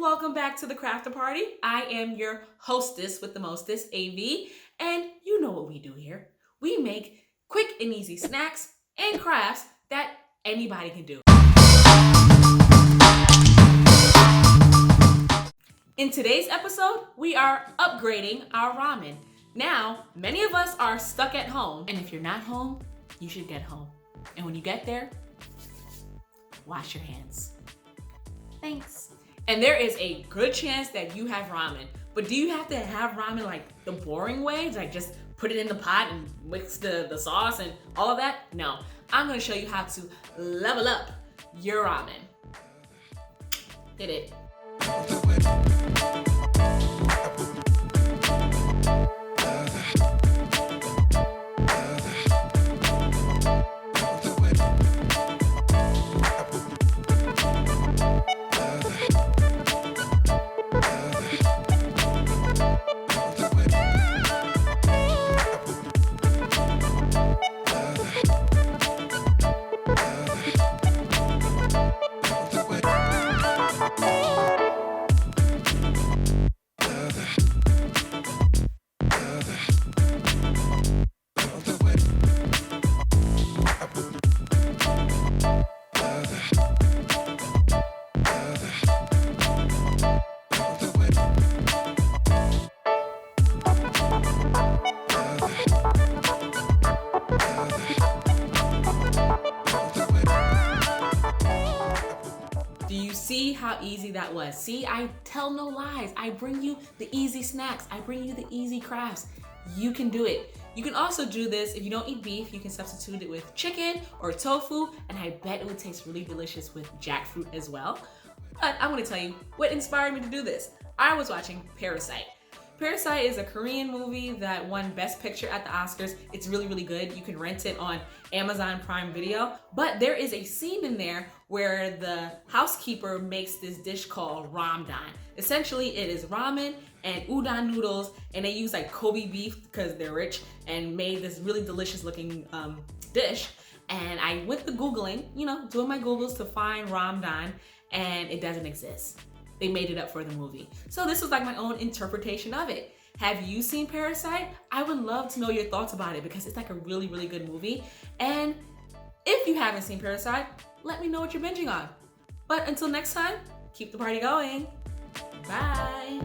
welcome back to the Crafterparty. I am your hostess with the mostest, AV, and you know what we do here. We make quick and easy snacks and crafts that anybody can do. In today's episode, we are upgrading our ramen. Now, many of us are stuck at home, and if you're not home, you should get home. And when you get there, wash your hands. Thanks. And there is a good chance that you have ramen, but do you have to have ramen like the boring way? Like just put it in the pot and mix the sauce and all of that? No, I'm gonna show you how to level up your ramen. Hit it. Do you see how easy that was? See, I tell no lies. I bring you the easy snacks. I bring you the easy crafts. You can do it. You can also do this if you don't eat beef. You can substitute it with chicken or tofu, and I bet it would taste really delicious with jackfruit as well. But I'm gonna tell you what inspired me to do this. I was watching Parasite. Parasite is a Korean movie that won Best Picture at the Oscars. It's really, really good. You can rent it on Amazon Prime Video. But there is a scene in there where the housekeeper makes this dish called ramen. Essentially, it is ramen and udon noodles, and they use like Kobe beef because they're rich, and made this really delicious looking dish. And I went to Googling, doing my Googles to find ramen, and it doesn't exist. They made it up for the movie. So this was like my own interpretation of it. Have you seen Parasite? I would love to know your thoughts about it because it's like a really, really good movie. And if you haven't seen Parasite, let me know what you're binging on. But until next time, keep the party going. Bye.